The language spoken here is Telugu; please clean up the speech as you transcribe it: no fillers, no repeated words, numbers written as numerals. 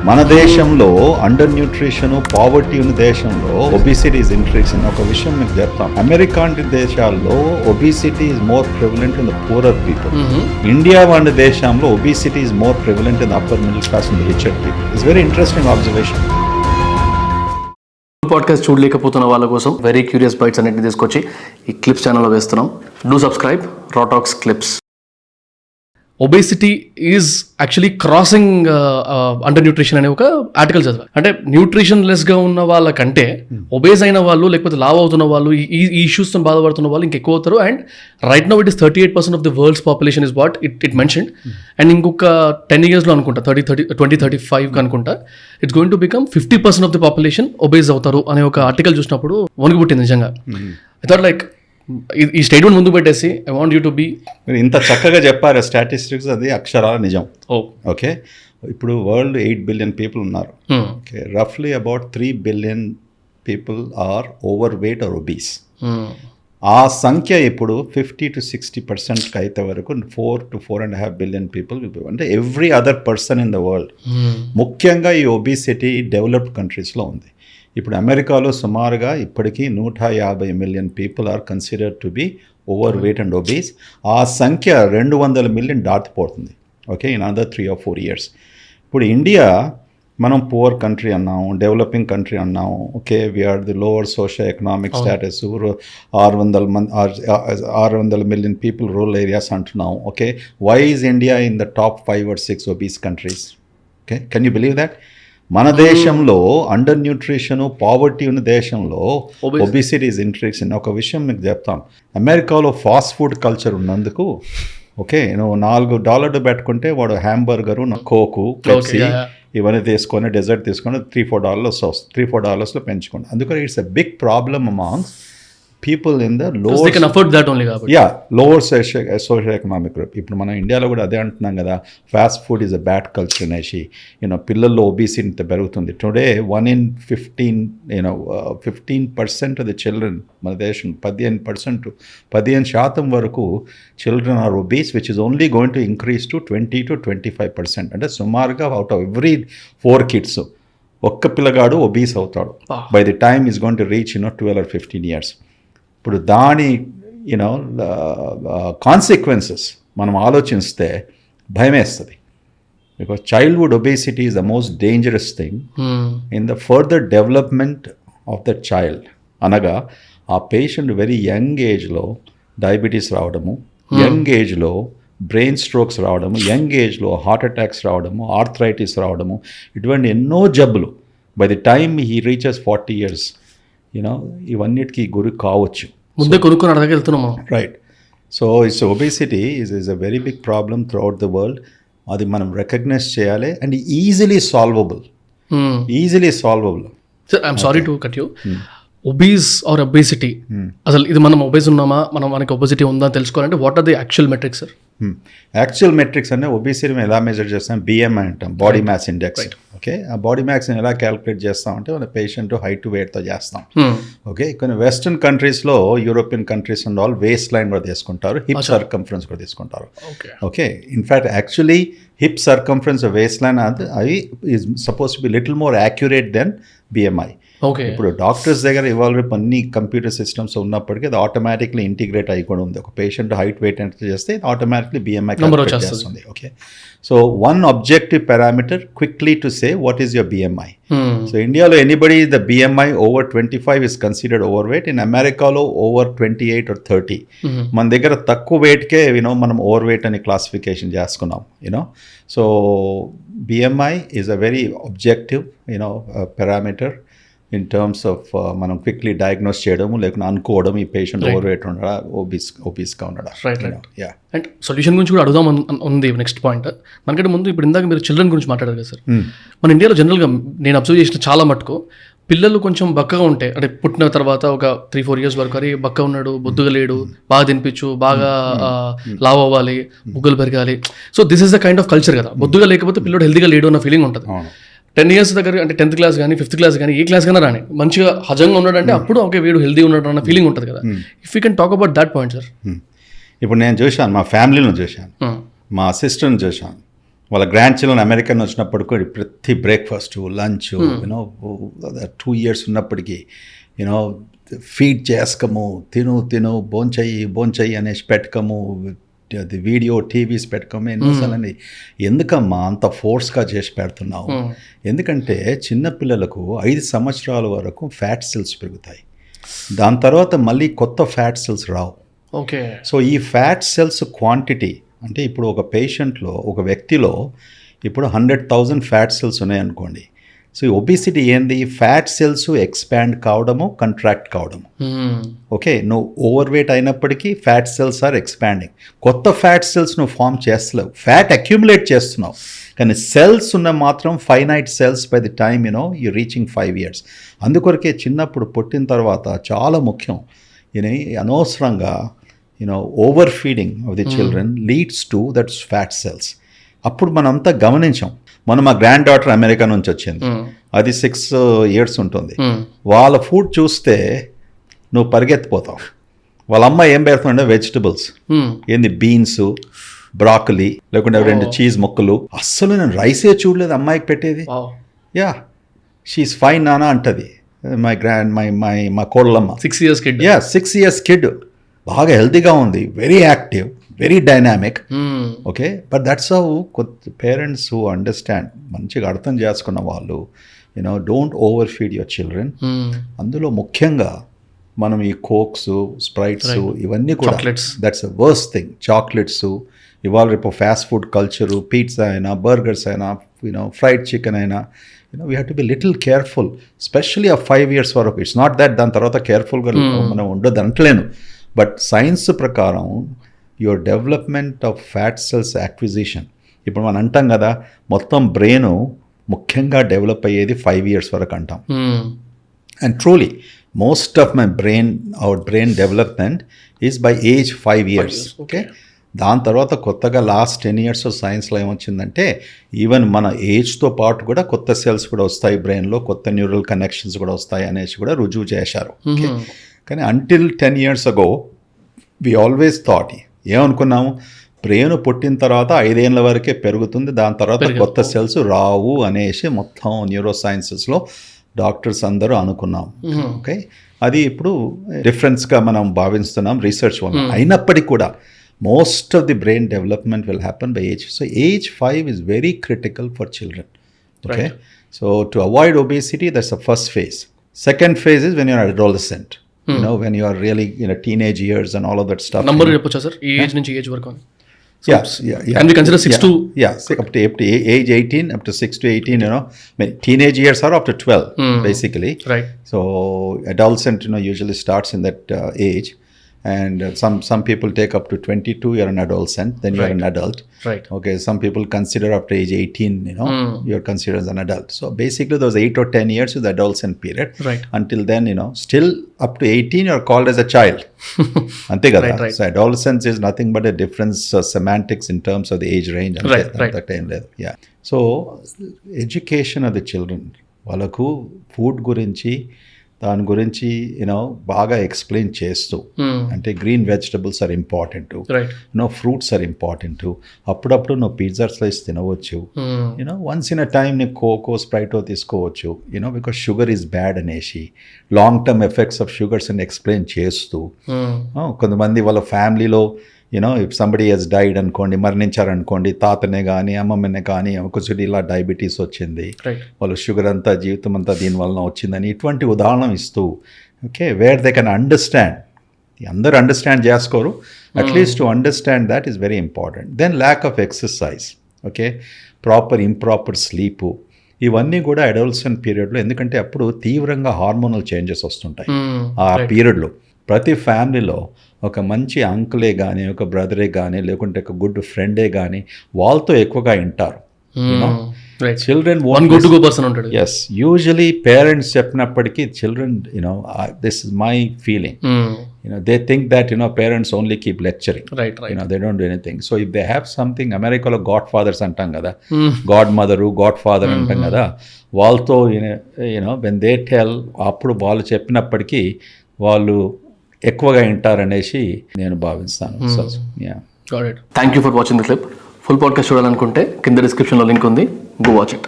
మన దేశంలో అండర్ న్యూట్రిషన్ పావర్టీ ఉన్న దేశంలో ఒబిసిటీ ఇస్ ఇంక్రీజింగ్. ఒక విషయం మీకు చెప్తాం, అమెరికా వంటి దేశాల్లో obesity is more prevalent in the poorer people. India వంటి దేశంలో obesity is more prevalent in the upper middle class and richer people. It's very interesting observation. Podcast చూడలేకపోతున్న వాళ్ళ కోసం వెరీ క్యూరియస్ బైట్స్ అన్నింటిని తీసుకొచ్చి ఈ క్లిప్స్ ఛానల్లో వేస్తున్నాం. డూ సబ్స్క్రైబ్ రా talks clips. Obesity is actually crossing under nutrition అనే ఒక ఆర్టికల్ చదివా. అంటే న్యూట్రిషన్ లెస్గా ఉన్న వాళ్ళకంటే ఒబేస్ అయిన వాళ్ళు లేకపోతే లావ్ అవుతున్న వాళ్ళు ఈ ఇష్యూస్తో బాధపడుతున్న వాళ్ళు ఇంకెక్కువ అవుతారు. And right now it is 38% of the world's population is what it mentioned. And ఇంకొక 10 yearsలో అనుకుంటా 2035 అనుకుంటా it's going to become 50% of the population obese అవుతారు అనే ఒక ఆర్టికల్ చూసినప్పుడు వణుకు పుట్టింది నిజంగా. ఐ థాట్ లైక్ ఈ స్టేట్మెంట్ ముందు పెట్టేసి I want you to be. మీరు ఇంత చక్కగా చెప్పారు స్టాటిస్టిక్స్, అది అక్షరాల నిజం. ఓకే, ఇప్పుడు వరల్డ్ 8 billion పీపుల్ ఉన్నారు. ఓకే, రఫ్లీ about 3 billion people are overweight or obese. ఆ సంఖ్య ఇప్పుడు 50 to 60% అయితే వరకు 4 to 4.5 billion పీపుల్, అంటే every other person in the world. ముఖ్యంగా ఈ ఒబిసిటీ డెవలప్డ్ కంట్రీస్లో ఉంది. ఇప్పుడు అమెరికాలో సుమారుగా ఇప్పటికీ 150 million people are considered to be overweight and obese. ఆ సంఖ్య 200 million దాటిపోతుంది. Okay, in another 3 or 4 years. ఇప్పుడు ఇండియా మనం పువర్ కంట్రీ అన్నాము, డెవలపింగ్ కంట్రీ అన్నాము. Okay, we're the lower social economic status, 600 million people rural areas అంటున్నాము. Okay, why is India in the top 5 or 6 obese countries? Okay, can you believe that? మన దేశంలో అండర్ న్యూట్రిషన్ పావర్టీ ఉన్న దేశంలో ఒబిసిటీ ఇస్ ఇంక్రీజింగ్. ఒక విషయం మీకు చెప్తాం, అమెరికాలో ఫాస్ట్ ఫుడ్ కల్చర్ ఉన్నందుకు, ఓకే, నువ్వు $4 పెట్టుకుంటే వాడు హ్యాంబర్గరు, కోకు, పెప్సీ ఇవన్నీ తీసుకొని డెజర్ట్ తీసుకొని $3-4 పెంచుకోండి. అందుకని it's a big problem amongst people in the lower, they can afford that only కాబట్టి. lower social economic group. ఇప్పుడు మనం ఇండియాలో కూడా అదే అంటున్నాం కదా, fast food is a bad culture అనేసి. పిల్లల్లో ఒబిసిటీ ఇంత పెరుగుతుంది. Today 1 in 15 15% of the children మన దేశం 15% వరకు children are obese, which is only going to increase to 20 to 25%. అంటే సుమారుగా అవుట్ ఆఫ్ ఎవ్రీ 4 kids ఒక్క పిల్లగాడు ఒబీస్ అవుతాడు by the time is going to reach 12 or 15 years. ఇప్పుడు దాని కాన్సిక్వెన్సెస్ మనం ఆలోచిస్తే భయమేస్తుంది. Because childhood obesity is the most dangerous thing in the further development of the child. అనగా ఆ పేషెంట్ వెరీ యంగ్ ఏజ్లో డయాబెటీస్ రావడము, యంగ్ ఏజ్లో బ్రెయిన్ స్ట్రోక్స్ రావడము, యంగ్ ఏజ్లో హార్ట్ అటాక్స్ రావడము, ఆర్థరైటిస్ రావడము, ఇటువంటి ఎన్నో జబ్బులు by the time he reaches 40 years ఇవన్నిటికీ గురి కావచ్చు. ముందే కొనుక్కొని అడగ వెళ్తున్నాము. Right. So it's obesity is a very big problem throughout the world. అది మనం రికగ్నైజ్ చేయాలి. And easily solvable. Sir, I'm sorry to cut you. Obese or obesity, అసలు ఇది మనం ఒబేస్ ఉన్నామా, మనకి ఒబేసిటీ ఉందా అని తెలుసుకోవాలంటే what are the actual metrics sir? Actual metrics అంటే ఒబేసిటీ ఎలా మెజర్ చేస్తాం? BMI అంటాం, బాడీ మాస్ ఇండెక్స్. ఓకే, ఆ బాడీ మాస్ని ఎలా క్యాలిక్యులేట్ చేస్తాం అంటే మన పేషెంట్ హైట్ వెయిట్తో చేస్తాం. ఓకే, కొన్ని వెస్టర్న్ కంట్రీస్లో, European countries and all waist line కూడా తీసుకుంటారు, హిప్ సర్కంఫరెన్స్ కూడా తీసుకుంటారు. Okay, in fact actually hip circumference waist line అది is suppose to be little more accurate then BMI. ఇప్పుడు డాక్టర్స్ దగ్గర ఇవాళ అన్ని కంప్యూటర్ సిస్టమ్స్ ఉన్నప్పటికీ అది ఆటోమేటిక్లీ ఇంటిగ్రేట్ అయ్యి కూడా ఉంది. ఒక పేషెంట్ హైట్ వెయిట్ ఎంత చేస్తే ఆటోమేటిక్లీ BMI చేస్తుంది. Okay, so one objective parameter quickly to say what is your BMI. So ఇండియాలో anybody the BMI over 25 is considered over weight. In అమెరికాలో ఓవర్ 28 or 30. మన దగ్గర తక్కువ వెయిట్కే మనం ఓవర్ వెయిట్ అని క్లాసిఫికేషన్ చేసుకున్నాం. So BMI is a very objective parameter in terms of మనం క్విక్లీ డయాగ్నోస్ చేయడము, లేకుండా అనుకోవడం ఈ పేషెంట్ ఓవర్ వెయిట్ ఉండడా, ఒబీస్గా ఉండడా. అండ్ సొల్యూషన్ గురించి కూడా అడుగుదాం ఉంది నెక్స్ట్ పాయింట్. మనకంటే ముందు ఇప్పుడు ఇందాక మీరు చిల్డ్రన్ గురించి మాట్లాడారు కదా సార్. మన ఇండియాలో జనరల్గా నేను అబ్జర్వ్ చేసిన చాలా మటుకు పిల్లలు కొంచెం బక్కగా ఉంటే, అంటే పుట్టిన తర్వాత ఒక 3-4 years వరకు అరే బక్క ఉన్నాడు, బొద్దుగా లేడు, బాగా తినిపించు, బాగా లావ్ అవ్వాలి, బుగ్గలు పెరగాలి. So this is the kind of culture కదా. బొద్దుగా లేకపోతే పిల్లడు హెల్తీగా లేడు అన్న ఫీలింగ్ ఉంటుంది. 10 years దగ్గర అంటే 10th class కానీ 5th class కానీ ఏ క్లాస్ కన్నా రాని మంచిగా హజంగా ఉన్నాడంటే అప్పుడు ఓకే వీడు హెల్దీ ఉన్నాడు అన్న ఫీలింగ్ ఉంటుంది కదా. If you can talk about that point sir. ఇప్పుడు నేను చూశాను, మా ఫ్యామిలీలో చూశాను, మా సిస్టర్ని చూశాను. వాళ్ళ గ్రాండ్ చిల్డ్రన్ అమెరికన్ వచ్చినప్పుడు కూడా ప్రతి బ్రేక్ఫాస్ట్ లంచ్ యూనో 2 years ఉన్నప్పటికీ యూనో ఫీడ్ చేసుకోము, తిను భోంచెయ్యి అనేసి పెట్టుకోము, అది వీడియో టీవీస్ పెట్టుకోము ఎన్నోసార్లు. ఎందుకమ్మా అంత ఫోర్స్గా చేసి పెడుతున్నావు? ఎందుకంటే చిన్నపిల్లలకు 5 సంవత్సరాల వరకు ఫ్యాట్ సెల్స్ పెరుగుతాయి, దాని తర్వాత మళ్ళీ కొత్త ఫ్యాట్ సెల్స్ రావు. ఓకే. సో ఈ ఫ్యాట్ సెల్స్ క్వాంటిటీ అంటే ఇప్పుడు ఒక పేషెంట్లో, ఒక వ్యక్తిలో ఇప్పుడు 100,000 ఫ్యాట్ సెల్స్ ఉన్నాయనుకోండి. సో ఈ ఒబిసిటీ ఏంది? ఫ్యాట్ సెల్స్ ఎక్స్పాండ్ కావడము, కంట్రాక్ట్ కావడము. ఓకే, నువ్వు ఓవర్ వెయిట్ అయినప్పటికీ ఫ్యాట్ సెల్స్ ఆర్ ఎక్స్పాండింగ్. కొత్త ఫ్యాట్ సెల్స్ నువ్వు ఫామ్ చేస్తలేవు, ఫ్యాట్ అక్యుములేట్ చేస్తున్నావు. కానీ సెల్స్ ఉన్న మాత్రం finite cells by the time you reaching 5 years. అందుకొరకే చిన్నప్పుడు పుట్టిన తర్వాత చాలా ముఖ్యం. అనవసరంగా over feeding of the children leads to that's fat cells. అప్పుడు మనంతా గమనించాం. మా గ్రాండ్ డాటర్ అమెరికా నుంచి వచ్చింది, అది 6 years ఉంటుంది. వాళ్ళ ఫుడ్ చూస్తే నువ్వు పరిగెత్తిపోతావు. వాళ్ళ అమ్మ ఏం పెడుతుండే వెజిటబుల్స్, ఏంది బీన్స్, బ్రాకలీ, లేకుంటే 2 చీజ్ ముక్కలు. అస్సలు నేను రైసే చూడలేదు అమ్మాయికి పెట్టేది. యా, షీఈస్ ఫైన్ నానా అంటది మా కోళ్ళమ్మ. 6 years kid. Yeah, 6 years kid, బాగా హెల్తీగా ఉంది, very active, very dynamic. Okay, but that's how parents who understand, మంచిగా అర్థం చేసుకున్న వాళ్ళు don't over feed your children. అందులో ముఖ్యంగా మనం ఈ కోక్స్, స్ప్రైట్స్ ఇవన్నీ కూడా that's a worst thing. Chocolates, ఇవాళ రేపు ఫాస్ట్ ఫుడ్ కల్చరు, పిజ్జా అయినా, బర్గర్స్ అయినా, ఫ్రైడ్ చికెన్ అయినా, we have to be little careful, especially ఆ 5 years వరకు. ఇట్స్ నాట్ దట్ దాని తర్వాత కేర్ఫుల్గా మనం ఉండదు అంటలేను, బట్ సైన్స్ ప్రకారం your development of fat cells acquisition, ఇప్పుడు మనం అంటాం కదా మొత్తం బ్రెయిన్ ముఖ్యంగా డెవలప్ అయ్యేది 5 years వరకు అంటాం. And truly most of my our brain development is by age 5 years. Okay, దాని తర్వాత కొత్తగా లాస్ట్ 10 years సైన్స్లో ఏమొచ్చిందంటే ఈవెన్ మన ఏజ్తో పాటు కూడా కొత్త సెల్స్ కూడా వస్తాయి బ్రెయిన్లో, కొత్త న్యూరల్ కనెక్షన్స్ కూడా వస్తాయి అనేసి కూడా రుజువు చేశారు. కానీ until 10 years ago we always thought, ఏమనుకున్నాము, బ్రెయిన్ పుట్టిన తర్వాత 5 ఏళ్ళ వరకే పెరుగుతుంది, దాని తర్వాత కొత్త సెల్స్ రావు అనేసి మొత్తం న్యూరో సైన్సెస్లో డాక్టర్స్ అందరూ అనుకున్నాం. ఓకే, అది ఇప్పుడు డిఫరెన్స్గా మనం భావిస్తున్నాం రీసెర్చ్ వల్ల. అయినప్పటికీ కూడా most of the brain development will happen by age. So age 5 is very critical for children. Okay, right. So to avoid obesity, that's the first phase. Second phase is when you're an adolescent. When you are really teenage years and all of that stuff. Number chepocha sir, ee age nunchi age varaku. Yeah. Can we consider 6 to up to age 18, up to 6 to 18, teenage years are up to 12 basically. Right. So adolescent usually starts in that age. And some people take up to 22, you're an adolescent, then you're an adult. Right. Okay, some people consider up to age 18, you're considered as an adult. So basically those 8 or 10 years is the adolescent period. Right. Until then, still up to 18, you're called as a child. Ante kada. Right. So adolescence is nothing but a difference semantics in terms of the age range. Right. Yeah. So education of the children, వాళ్ళకు ఫుడ్ గురించి దాని గురించి బాగా ఎక్స్ప్లెయిన్ చేస్తూ, అంటే green vegetables are important, fruits are important. అప్పుడప్పుడు నువ్వు పిజ్జా స్లైస్ తినవచ్చు, వన్స్ ఇన్ అ టైమ్ నీకు కోకో స్ప్రైటో తీసుకోవచ్చు, బికాస్ షుగర్ ఈజ్ బ్యాడ్ అనేసి long term effects of sugars అని ఎక్స్ప్లెయిన్ చేస్తూ. కొంతమంది వాళ్ళ ఫ్యామిలీలో ఇఫ్ సంబడి హెస్ డైడ్ అనుకోండి, మరణించారనుకోండి, తాతనే కానీ అమ్మమ్మనే కానీ ఒకసారి ఇలా డయాబెటీస్ వచ్చింది, వాళ్ళు షుగర్ అంతా జీవితం అంతా దీనివల్ల వచ్చిందని ఇటువంటి ఉదాహరణ ఇస్తూ, okay, where they can understand. అందరూ అండర్స్టాండ్ చేసుకోరు, at least to understand that is very important. Then lack of exercise, okay, improper sleep, ఇవన్నీ కూడా అడోలసెంట్ పీరియడ్లో, ఎందుకంటే అప్పుడు తీవ్రంగా హార్మోనల్ చేంజెస్ వస్తుంటాయి ఆ పీరియడ్లో. ప్రతి ఫ్యామిలీలో ఒక మంచి అంకులే కానీ, ఒక బ్రదరే కానీ, లేకుంటే ఒక గుడ్ ఫ్రెండే కానీ వాళ్ళతో ఎక్కువగా వింటారు. చిల్డ్రన్ వన్ గుడ్ పర్సన్ ఉంటాడు. ఎస్, యూజువలీ పేరెంట్స్ చెప్పినప్పటికీ children this is my feeling, they think that parents only keep lecturing. Right. They don't do anything. So if they have something, అమెరికాలో గాడ్ ఫాదర్స్ అంటాం కదా, గాడ్ మదరు, గాడ్ ఫాదర్ అంటాం కదా, వాళ్ళతో when they tell, అప్పుడు వాళ్ళు చెప్పినప్పటికీ వాళ్ళు ఎక్కువగా వింటారనేసి నేను భావిస్తాను. Got it. Thank you for watching the clip. Full podcast చూడాలనుకుంటే కింద డిస్క్రిప్షన్లో లింక్ ఉంది, గో వాచ్ ఇట్.